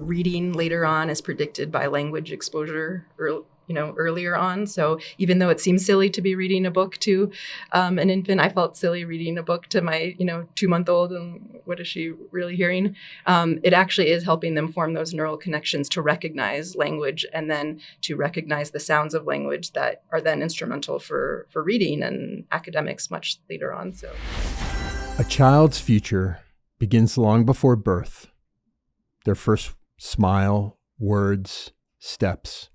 reading later on is predicted by language exposure earlier on. So even though it seems silly to be reading a book to an infant, I felt silly reading a book to my 2-month-old, and what is she really hearing? It actually is helping them form those neural connections to recognize language and then to recognize the sounds of language that are then instrumental for reading and academics much later on. So a child's future begins long before birth. Their first smile, words, steps.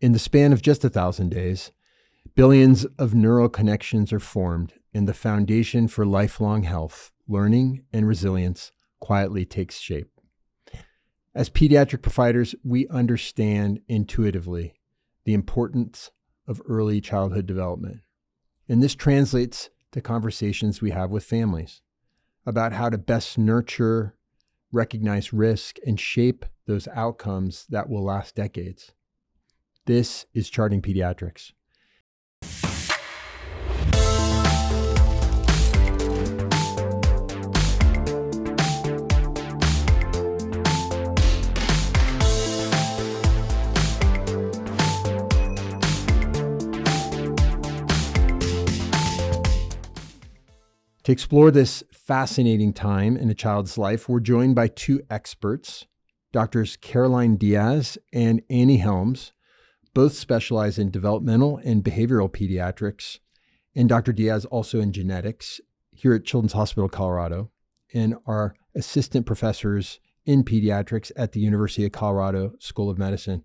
In the span of just 1,000 days, billions of neural connections are formed, and the foundation for lifelong health, learning, and resilience quietly takes shape. As pediatric providers, we understand intuitively the importance of early childhood development. And this translates to conversations we have with families about how to best nurture, recognize risk, and shape those outcomes that will last decades. This is Charting Pediatrics. To explore this fascinating time in a child's life, we're joined by two experts, Doctors Caroline Diaz and Annie Helms. Both specialize in developmental and behavioral pediatrics, and Dr. Diaz also in genetics here at Children's Hospital Colorado, and are assistant professors in pediatrics at the University of Colorado School of Medicine.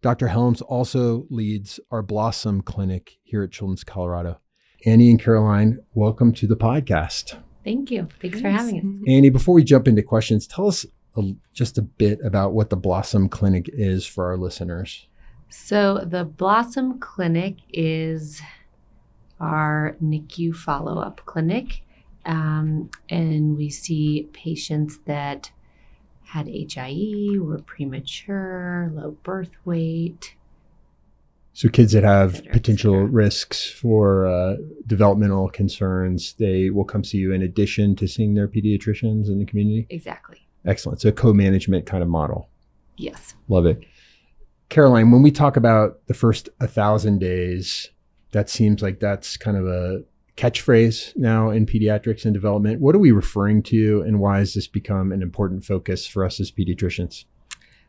Dr. Helms also leads our Blossom Clinic here at Children's Colorado. Annie and Caroline, welcome to the podcast. Thank you. Thanks for having us. Annie, before we jump into questions, tell us just a bit about what the Blossom Clinic is for our listeners. So the Blossom Clinic is our NICU follow-up clinic, and we see patients that had HIE, were premature, low birth weight. So kids that have potential risks for developmental concerns, they will come see you in addition to seeing their pediatricians in the community? Exactly. Excellent. So a co-management kind of model. Yes. Love it. Caroline, when we talk about the first 1,000 days, that seems like that's kind of a catchphrase now in pediatrics and development. What are we referring to, and why has this become an important focus for us as pediatricians?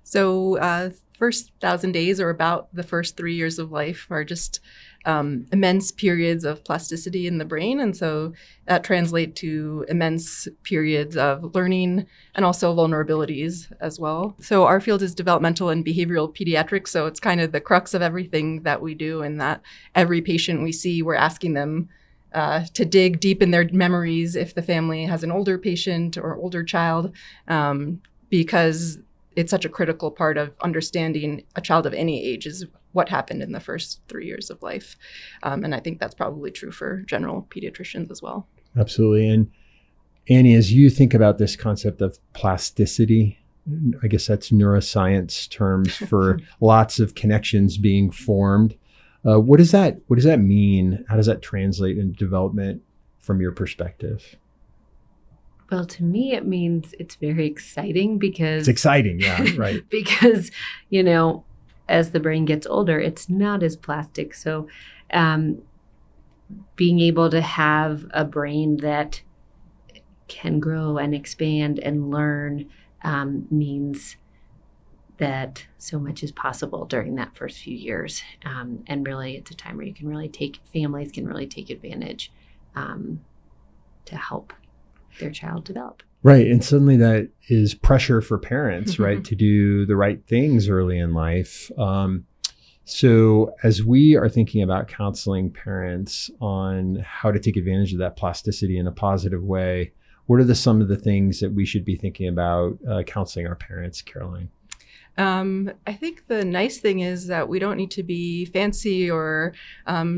So first 1,000 days, or about the first 3 years of life, are just immense periods of plasticity in the brain. And so that translates to immense periods of learning and also vulnerabilities as well. So our field is developmental and behavioral pediatrics. So it's kind of the crux of everything that we do, in that every patient we see, we're asking them to dig deep in their memories if the family has an older patient or older child, because it's such a critical part of understanding a child of any age is what happened in the first 3 years of life. And I think that's probably true for general pediatricians as well. Absolutely. And Annie, as you think about this concept of plasticity, I guess that's neuroscience terms for lots of connections being formed. What does that mean? How does that translate into development from your perspective? Well, to me, it means it's very exciting because... It's exciting, yeah, right. Because, as the brain gets older, it's not as plastic. So being able to have a brain that can grow and expand and learn means that so much is possible during that first few years. And really, it's a time where families can really take advantage to help their child develop. Right. And suddenly that is pressure for parents, right, to do the right things early in life. So as we are thinking about counseling parents on how to take advantage of that plasticity in a positive way, what are some of the things that we should be thinking about counseling our parents, Caroline? I think the nice thing is that we don't need to be fancy or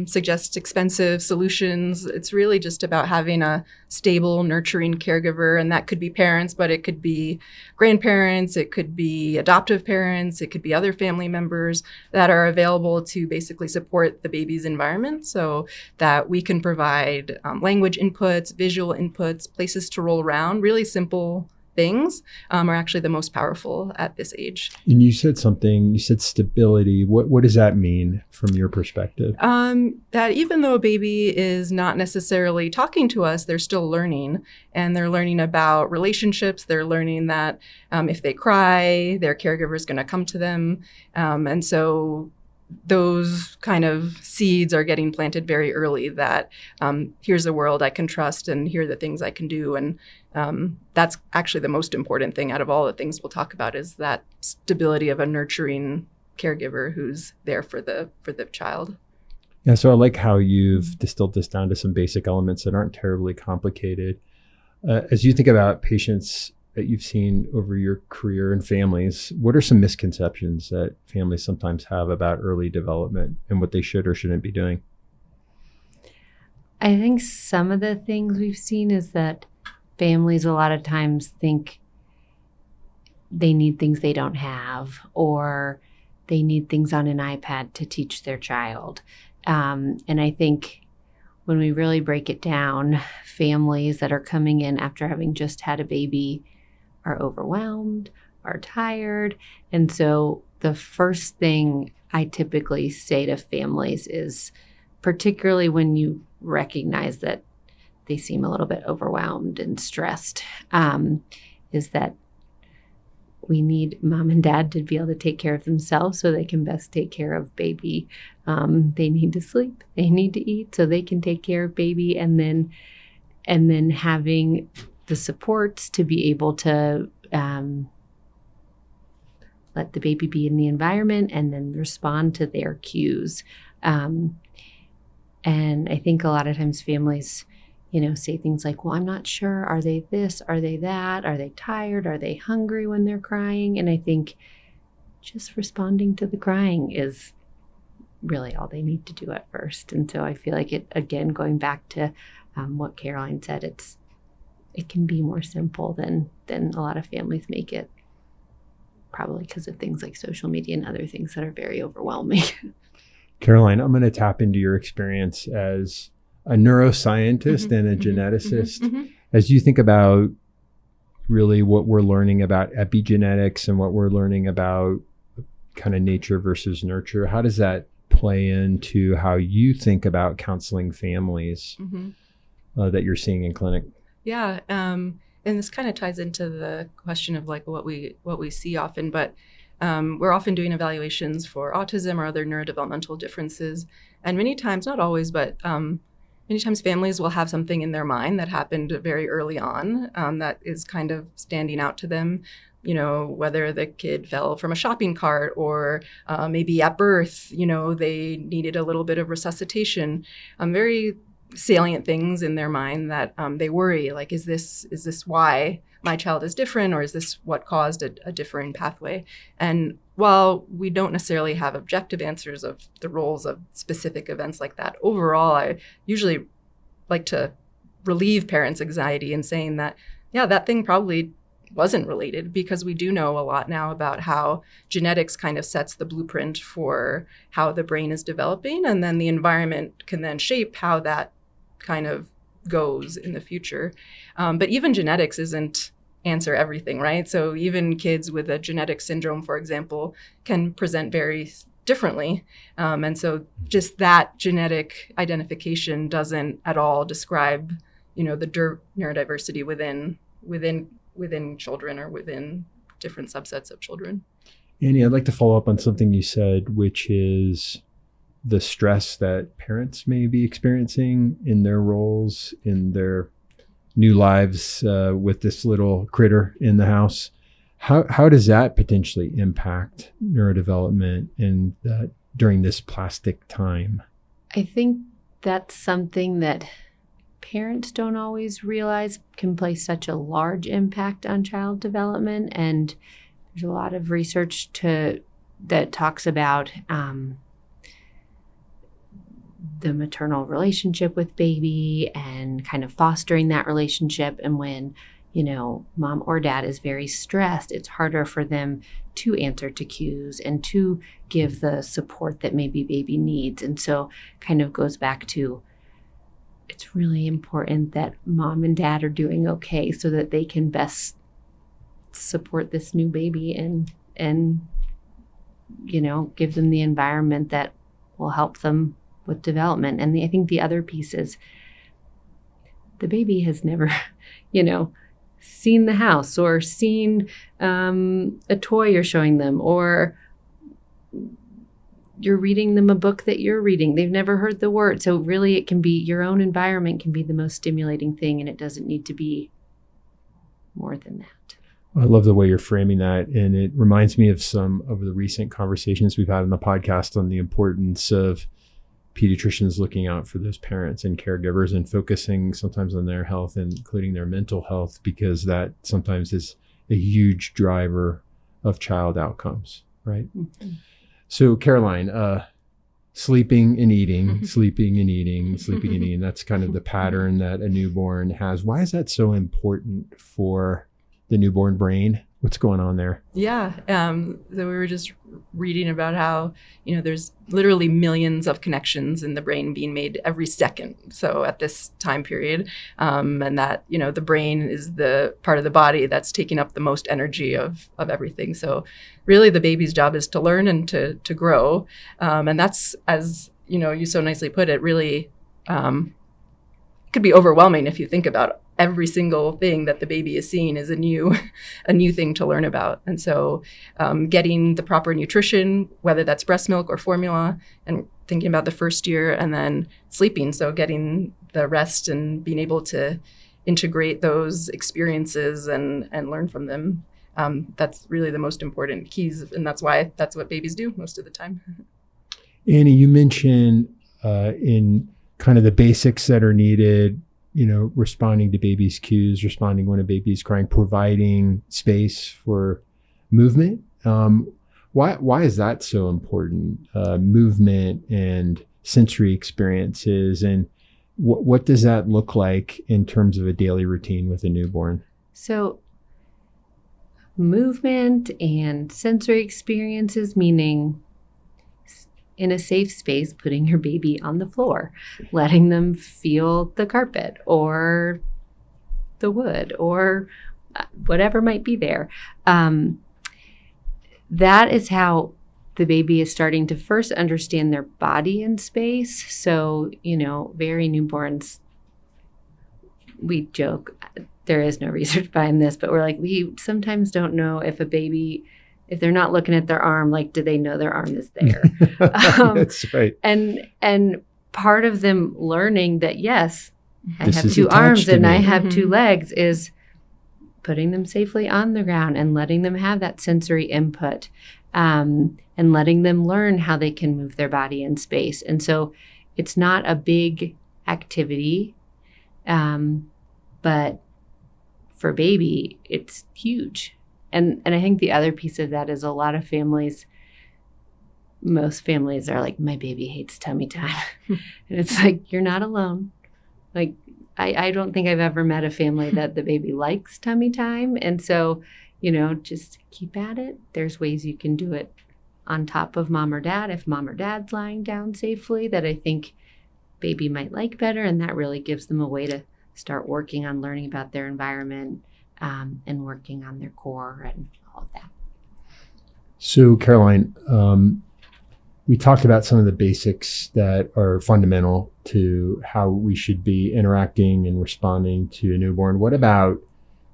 suggest expensive solutions. It's really just about having a stable, nurturing caregiver, and that could be parents, but it could be grandparents, it could be adoptive parents, it could be other family members that are available to basically support the baby's environment, so that we can provide language inputs, visual inputs, places to roll around, really simple things are actually the most powerful at this age. And you said stability. What does that mean from your perspective? That even though a baby is not necessarily talking to us, they're still learning, and they're learning about relationships. They're learning that if they cry, their caregiver is going to come to them. And so those kind of seeds are getting planted very early, that here's a world I can trust, and here are the things I can do. And that's actually the most important thing out of all the things we'll talk about, is that stability of a nurturing caregiver who's there for the child. Yeah, so I like how you've distilled this down to some basic elements that aren't terribly complicated. As you think about patients that you've seen over your career and families, what are some misconceptions that families sometimes have about early development and what they should or shouldn't be doing? I think some of the things we've seen is that families a lot of times think they need things they don't have, or they need things on an iPad to teach their child. And I think when we really break it down, families that are coming in after having just had a baby are overwhelmed, are tired. And so the first thing I typically say to families is, particularly when you recognize that they seem a little bit overwhelmed and stressed, is that we need mom and dad to be able to take care of themselves so they can best take care of baby. They need to sleep, they need to eat so they can take care of baby, and then having the supports to be able to let the baby be in the environment and then respond to their cues. And I think a lot of times families, say things like, well, I'm not sure. Are they this? Are they that? Are they tired? Are they hungry when they're crying? And I think just responding to the crying is really all they need to do at first. And so I feel like it, again, going back to what Caroline said, it can be more simple than a lot of families make it, probably because of things like social media and other things that are very overwhelming. Caroline, I'm going to tap into your experience as a neuroscientist and a geneticist. As you think about really what we're learning about epigenetics and what we're learning about kind of nature versus nurture, how does that play into how you think about counseling families that you're seeing in clinic? Yeah, and this kind of ties into the question of like what we see often, but we're often doing evaluations for autism or other neurodevelopmental differences, and many times, not always, but many times families will have something in their mind that happened very early on that is kind of standing out to them. Whether the kid fell from a shopping cart, or maybe at birth, they needed a little bit of resuscitation. Very salient things in their mind that they worry, like, is this why my child is different, or is this what caused a differing pathway? And while we don't necessarily have objective answers of the roles of specific events like that, overall, I usually like to relieve parents' anxiety in saying that, yeah, that thing probably wasn't related, because we do know a lot now about how genetics kind of sets the blueprint for how the brain is developing, and then the environment can then shape how that kind of goes in the future. But even genetics isn't answer everything, right? So even kids with a genetic syndrome, for example, can present very differently. And so just that genetic identification doesn't at all describe, the neurodiversity within children or within different subsets of children. Annie, I'd like to follow up on something you said, which is the stress that parents may be experiencing in their roles, in their new lives with this little critter in the house. How does that potentially impact neurodevelopment and during this plastic time? I think that's something that parents don't always realize can play such a large impact on child development. And there's a lot of research that talks about the maternal relationship with baby and kind of fostering that relationship. And when, mom or dad is very stressed, it's harder for them to answer to cues and to give the support that maybe baby needs. And so kind of goes back to, it's really important that mom and dad are doing okay so that they can best support this new baby and give them the environment that will help them with development. And I think the other piece is the baby has never, seen the house or seen a toy you're showing them, or you're reading them a book that you're reading. They've never heard the word. So really it can be your own environment can be the most stimulating thing, and it doesn't need to be more than that. I love the way you're framing that. And it reminds me of some of the recent conversations we've had on the podcast on the importance of pediatricians looking out for those parents and caregivers and focusing sometimes on their health, including their mental health, because that sometimes is a huge driver of child outcomes, right? Mm-hmm. So Caroline, sleeping and eating, sleeping and eating, sleeping and eating, that's kind of the pattern that a newborn has. Why is that so important for the newborn brain? What's going on there? Yeah. So we were just reading about how, there's literally millions of connections in the brain being made every second. So at this time period, and that, the brain is the part of the body that's taking up the most energy of everything. So really the baby's job is to learn and to grow. And that's, as, you so nicely put it, really could be overwhelming if you think about every single thing that the baby is seeing is a new thing to learn about. And so getting the proper nutrition, whether that's breast milk or formula, and thinking about the first year, and then sleeping. So getting the rest and being able to integrate those experiences and learn from them. That's really the most important keys. And that's what babies do most of the time. Annie, you mentioned in kind of the basics that are needed, responding to baby's cues, responding when a baby's crying, providing space for movement. Why is that so important? Movement and sensory experiences, and what does that look like in terms of a daily routine with a newborn? So movement and sensory experiences, meaning in a safe space, putting your baby on the floor, letting them feel the carpet or the wood or whatever might be there. That is how the baby is starting to first understand their body in space. So, very newborns, we joke, there is no research behind this, but we're like, we sometimes don't know if a baby, if they're not looking at their arm, like, do they know their arm is there? That's right. And part of them learning that, yes, I This have is two attached arms to and me. I have two legs, is putting them safely on the ground and letting them have that sensory input, and letting them learn how they can move their body in space. And so it's not a big activity, but for baby, it's huge. And I think the other piece of that is a lot of families, most families are like, my baby hates tummy time. And it's like, you're not alone. Like, I don't think I've ever met a family that the baby likes tummy time. And so, just keep at it. There's ways you can do it on top of mom or dad, if mom or dad's lying down safely, that I think baby might like better. And that really gives them a way to start working on learning about their environment, and working on their core and all of that. So Caroline, we talked about some of the basics that are fundamental to how we should be interacting and responding to a newborn. What about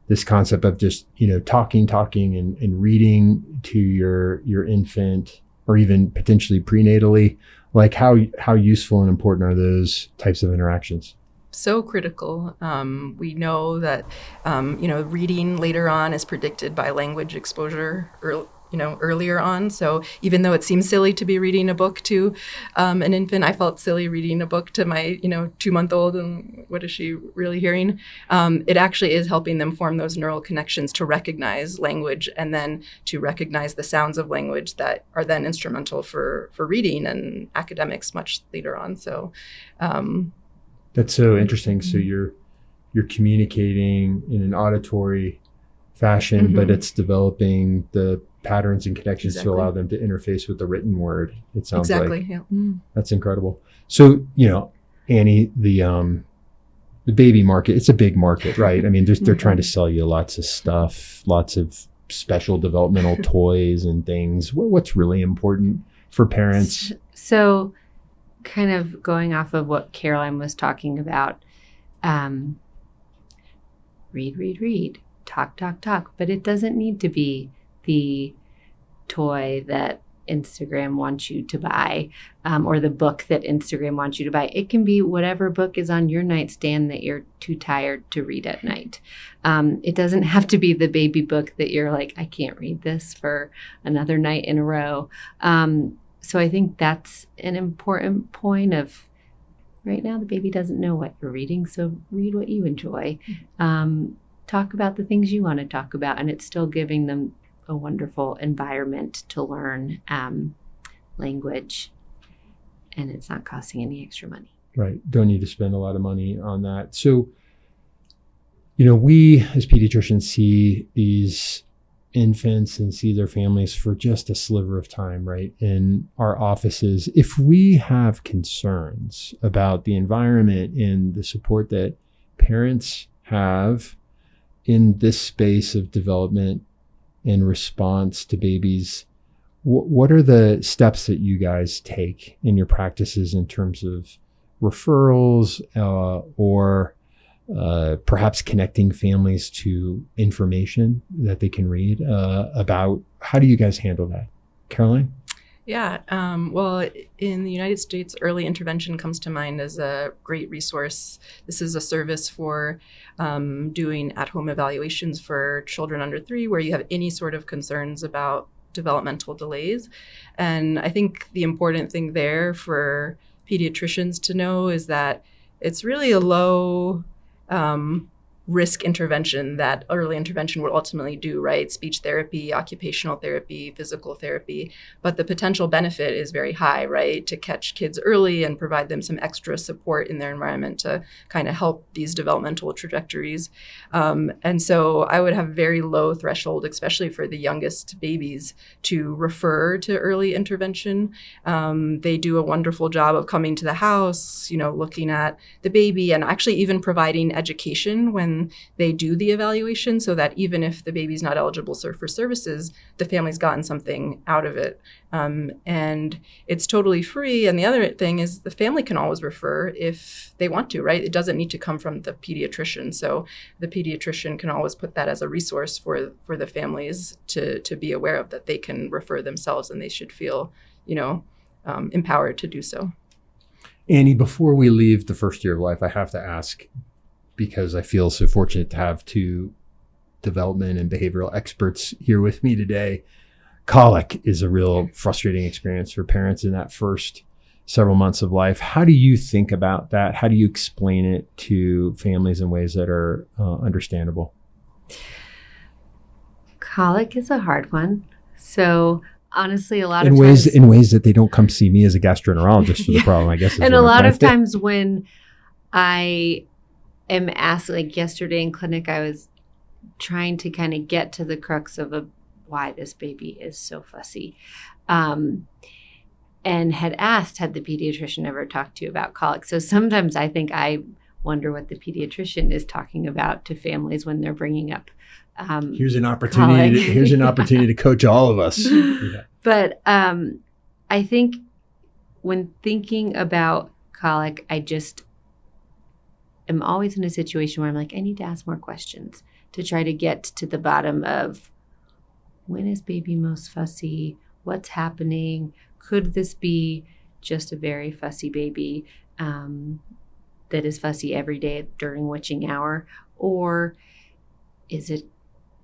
this concept of just, talking and reading to your infant, or even potentially prenatally? Like how useful and important are those types of interactions? So critical. We know that, reading later on is predicted by language exposure earlier on. So even though it seems silly to be reading a book to an infant, I felt silly reading a book to my, 2-month-old, and what is she really hearing? It actually is helping them form those neural connections to recognize language, and then to recognize the sounds of language that are then instrumental for reading and academics much later on. So that's so interesting. So you're communicating in an auditory fashion, but it's developing the patterns and connections to allow them to interface with the written word. It sounds like yeah. That's incredible. So, Annie, the baby market, it's a big market, right? I mean, they're trying to sell you lots of stuff, lots of special developmental toys and things? What's really important for parents? So kind of going off of what Caroline was talking about, read, talk, but it doesn't need to be the toy that Instagram wants you to buy, or the book that Instagram wants you to buy. It can be whatever book is on your nightstand that you're too tired to read at night. It doesn't have to be the baby book that you're like, I can't read this for another night in a row. So I think that's an important point of right now, the baby doesn't know what you're reading, so read what you enjoy. Talk about the things you want to talk about, and it's still giving them a wonderful environment to learn language, and it's not costing any extra money. Right. Don't need to spend a lot of money on that. So, we as pediatricians see these infants and see their families for just a sliver of time, right? In our offices, if we have concerns about the environment and the support that parents have in this space of development in response to babies, what are the steps that you guys take in your practices in terms of referrals or perhaps connecting families to information that they can read about? How do you guys handle that? Caroline? Yeah. Well, in the United States, early intervention comes to mind as a great resource. This is a service for doing at-home evaluations for children under 3 where you have any sort of concerns about developmental delays. And I think the important thing there for pediatricians to know is that it's really a low risk intervention that early intervention would ultimately do, right? Speech therapy, occupational therapy, physical therapy. But the potential benefit is very high, right? To catch kids early and provide them some extra support in their environment to kind of help these developmental trajectories. And so I would have very low threshold, especially for the youngest babies, to refer to early intervention. They do a wonderful job of coming to the house, looking at the baby and actually even providing education when they do the evaluation, so that even if the baby's not eligible for services, the family's gotten something out of it. And it's totally free. And the other thing is the family can always refer if they want to, right? It doesn't need to come from the pediatrician. So the pediatrician can always put that as a resource for the families to be aware of, that they can refer themselves and they should feel, empowered to do so. Annie, before we leave the first year of life, I have to ask, because I feel so fortunate to have 2 development and behavioral experts here with me today. Colic is a real frustrating experience for parents in that first several months of life. How do you think about that? How do you explain it to families in ways that are understandable? Colic is a hard one. So honestly, a lot in of ways times, in ways that they don't come see me as a gastroenterologist for the problem, I guess. And a lot of times when I am asked, like yesterday in clinic, I was trying to kind of get to the crux of why this baby is so fussy. And had asked, had the pediatrician ever talked to you about colic? So sometimes I think I wonder what the pediatrician is talking about to families when they're bringing up here's an opportunity. Here's an opportunity to coach all of us. Yeah. But I think when thinking about colic, I just am always in a situation where I'm like, I need to ask more questions to try to get to the bottom of, when is baby most fussy? What's happening? Could this be just a very fussy baby that is fussy every day during witching hour? Or is it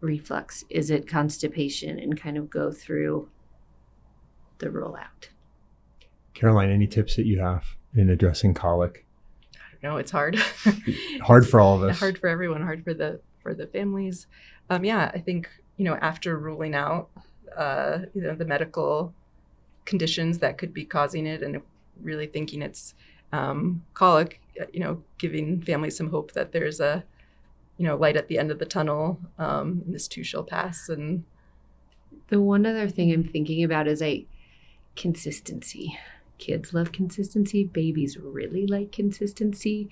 reflux? Is it constipation? And kind of go through the rollout. Caroline, any tips that you have in addressing colic? No, it's hard. Hard for all of us. Hard for everyone. Hard for the families. I think after ruling out the medical conditions that could be causing it, and really thinking it's colic, giving families some hope that there's a light at the end of the tunnel, and this too shall pass. And the one other thing I'm thinking about is consistency. Kids love consistency. Babies really like consistency.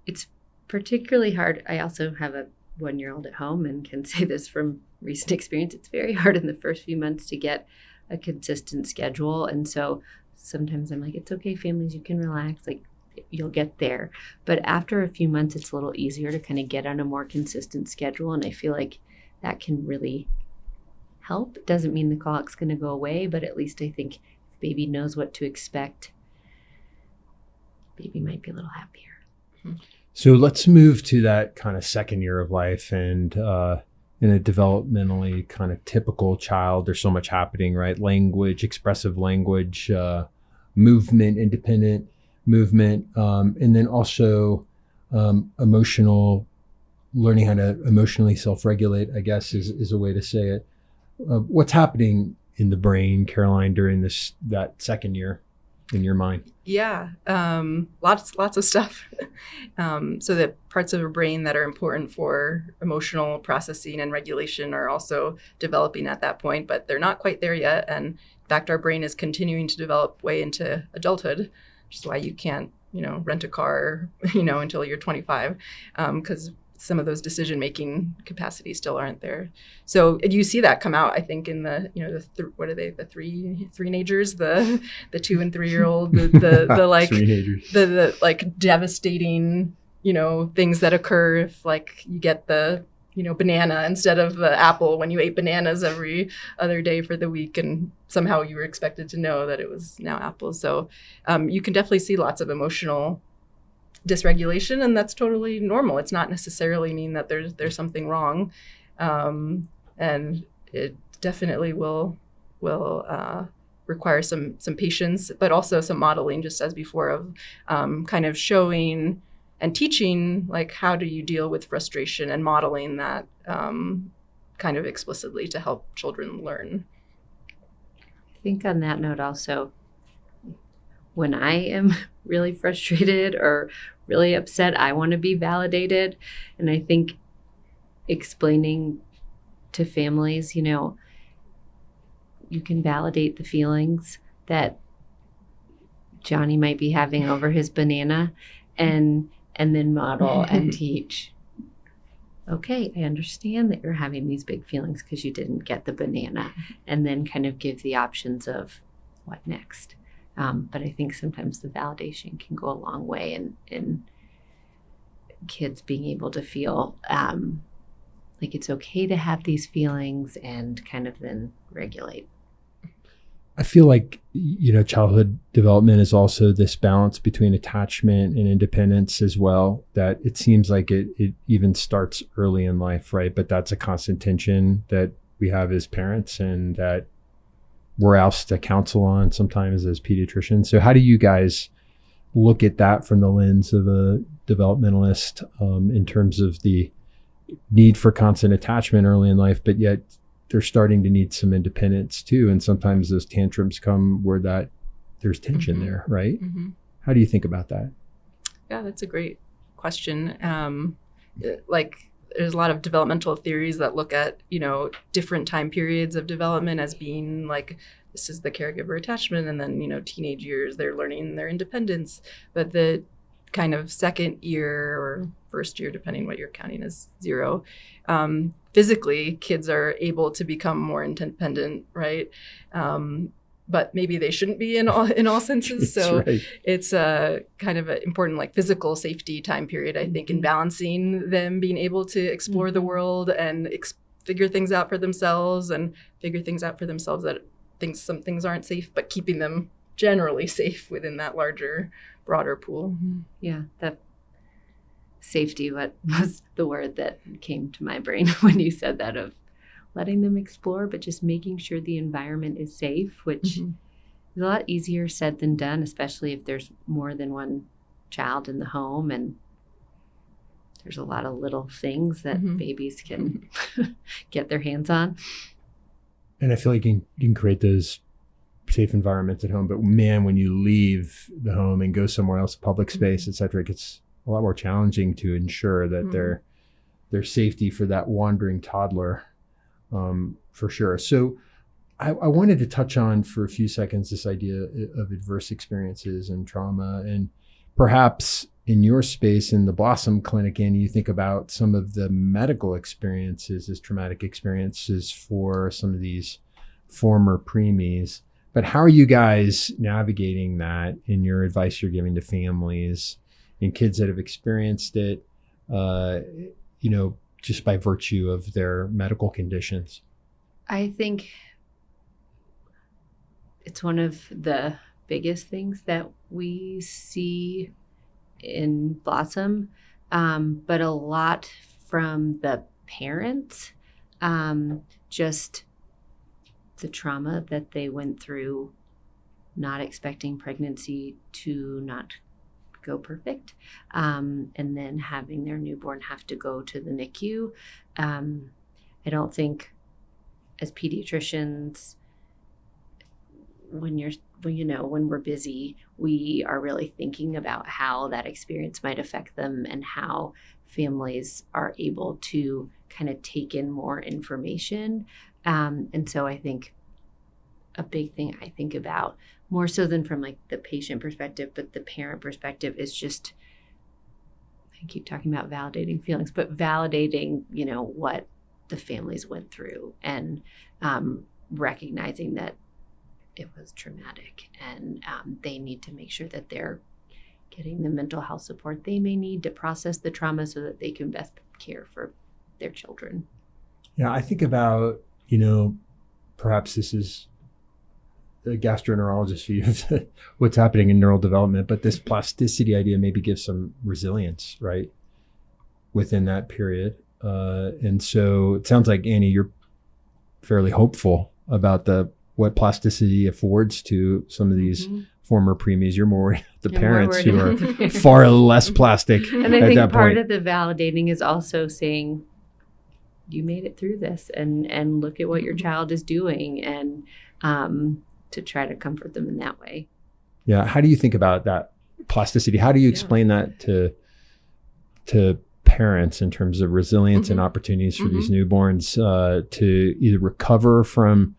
It's particularly hard. I also have a 1-year-old at home and can say this from recent experience. It's very hard in the first few months to get a consistent schedule. And so sometimes I'm like, it's okay, families, you can relax. Like, you'll get there. But after a few months, it's a little easier to kind of get on a more consistent schedule. And I feel like that can really help. It doesn't mean the colic's going to go away, but at least I think if baby knows what to expect, baby might be a little happier. So let's move to that kind of second year of life, and in a developmentally kind of typical child, there's so much happening, right? Language, expressive language, movement, independent movement, and then also emotional, learning how to emotionally self-regulate, I guess is a way to say it. What's happening in the brain, Caroline, during that second year in your mind? Yeah, lots of stuff. So the parts of our brain that are important for emotional processing and regulation are also developing at that point, but they're not quite there yet. And in fact, our brain is continuing to develop way into adulthood, which is why you can't, rent a car, until you're 25, because some of those decision-making capacities still aren't there. So you see that come out, I think, in the, what are they, the three-nagers, the 2 and 3-year-old, the like, the like devastating, things that occur if like you get the, banana instead of the apple when you ate bananas every other day for the week, and somehow you were expected to know that it was now apples. So you can definitely see lots of emotional dysregulation, and that's totally normal. It's not necessarily mean that there's something wrong, and it definitely will require some patience, but also some modeling, just as before, of kind of showing and teaching, like, how do you deal with frustration, and modeling that kind of explicitly to help children learn. I think on that note also, when I am really frustrated or really upset, I want to be validated. And I think explaining to families, you can validate the feelings that Johnny might be having over his banana, and then model and teach. Okay, I understand that you're having these big feelings because you didn't get the banana, and then kind of give the options of what next. But I think sometimes the validation can go a long way in kids being able to feel like it's okay to have these feelings and kind of then regulate. I feel like, childhood development is also this balance between attachment and independence as well, that it seems like it even starts early in life, right? But that's a constant tension that we have as parents, and that we're asked to counsel on sometimes as pediatricians. So how do you guys look at that from the lens of a developmentalist, in terms of the need for constant attachment early in life, but yet they're starting to need some independence too? And sometimes those tantrums come where there's tension there, right? Mm-hmm. How do you think about that? Yeah, that's a great question. There's a lot of developmental theories that look at, different time periods of development as being like, this is the caregiver attachment, and then, teenage years, they're learning their independence. But the kind of second year or first year, depending what you're counting as 0, physically, kids are able to become more independent, right? But maybe they shouldn't be in all senses. So right. It's a kind of an important, like, physical safety time period, I think, in balancing them being able to explore the world and figure things out for themselves, and figure things out for themselves that some things aren't safe, but keeping them generally safe within that larger, broader pool. Yeah, that safety, what was the word that came to my brain when you said that, of letting them explore, but just making sure the environment is safe, which is a lot easier said than done, especially if there's more than one child in the home, and there's a lot of little things that babies can get their hands on. And I feel like you can create those safe environments at home, but man, when you leave the home and go somewhere else, public space, et cetera, it gets a lot more challenging to ensure that their safety for that wandering toddler, for sure. So I wanted to touch on for a few seconds this idea of adverse experiences and trauma, and perhaps in your space in the Blossom Clinic, Annie, you think about some of the medical experiences as traumatic experiences for some of these former preemies. But how are you guys navigating that in your advice you're giving to families and kids that have experienced it, just by virtue of their medical conditions? I think it's one of the biggest things that we see in Blossom, but a lot from the parents, just the trauma that they went through, not expecting pregnancy to not go perfect, and then having their newborn have to go to the NICU. I don't think as pediatricians, when we're busy, we are really thinking about how that experience might affect them and how families are able to kind of take in more information. And so I think a big thing I think about, more so than from like the patient perspective, but the parent perspective, is just, I keep talking about validating feelings, but validating, what the families went through, and recognizing that it was traumatic, and they need to make sure that they're getting the mental health support they may need to process the trauma so that they can best care for their children. Yeah, I think about, perhaps this is a gastroenterologist view of what's happening in neural development, but this plasticity idea maybe gives some resilience, right, within that period. And so it sounds like, Annie, you're fairly hopeful about what plasticity affords to some of these former preemies. You're more worried about the parents who are far less plastic and I at think that part point. of the validating is also saying, you made it through this, and look at what your child is doing, and to try to comfort them in that way. Yeah. How do you think about that plasticity? How do you explain that to parents in terms of resilience and opportunities for these newborns to either recover from,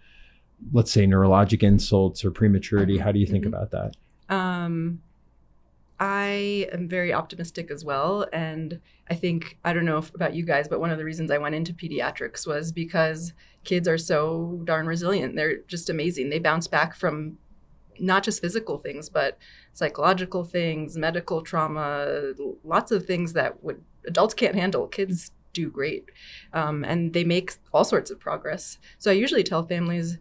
let's say, neurologic insults or prematurity? How do you think about that? I am very optimistic as well. And I think, I don't know about you guys, but one of the reasons I went into pediatrics was because kids are so darn resilient. They're just amazing. They bounce back from not just physical things, but psychological things, medical trauma, lots of things that adults can't handle. Kids do great. And they make all sorts of progress. So I usually tell families,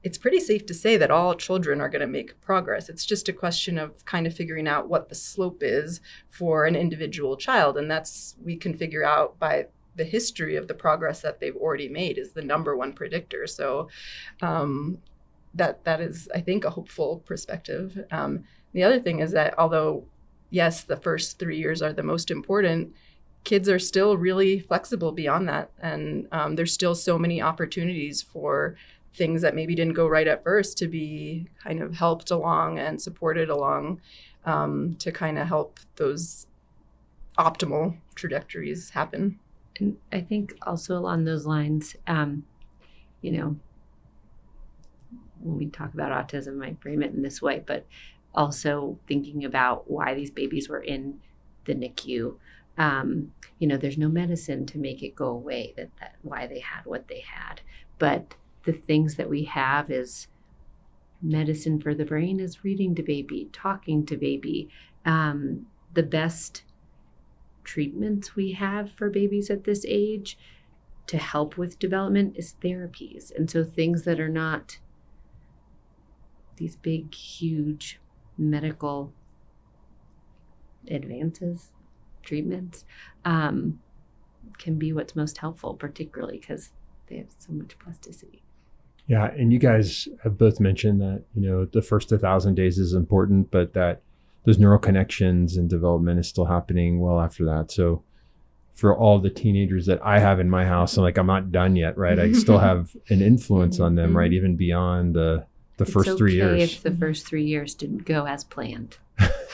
it's pretty safe to say that all children are going to make progress. It's just a question of kind of figuring out what the slope is for an individual child. And we can figure out by the history of the progress that they've already made is the number one predictor. So that is, I think, a hopeful perspective. The other thing is that although, yes, the first 3 years are the most important, kids are still really flexible beyond that. And there's still so many opportunities for things that maybe didn't go right at first to be kind of helped along and supported along to kind of help those optimal trajectories happen. And I think also along those lines, when we talk about autism, I frame it in this way, but also thinking about why these babies were in the NICU. There's no medicine to make it go away, that why they had what they had. But the things that we have is medicine for the brain is reading to baby, talking to baby. The best treatments we have for babies at this age to help with development is therapies. And so things that are not these big, huge medical advances, treatments, can be what's most helpful, particularly because they have so much plasticity. Yeah. And you guys have both mentioned that, the first 1,000 days is important, but that those neural connections and development is still happening well after that. So for all the teenagers that I have in my house, I'm not done yet, right? I still have an influence on them, right? Even beyond the first 3 years. If the first 3 years didn't go as planned.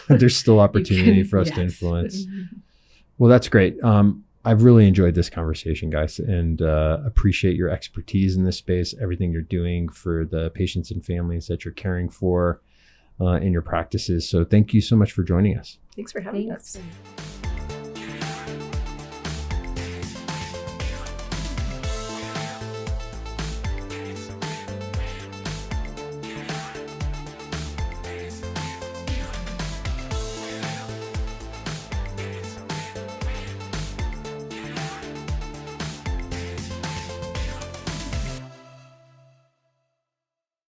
There's still opportunity for us to influence. Well, that's great. I've really enjoyed this conversation, guys, and appreciate your expertise in this space, everything you're doing for the patients and families that you're caring for. in your practices. So thank you so much for joining us. Thanks for having Thanks. us.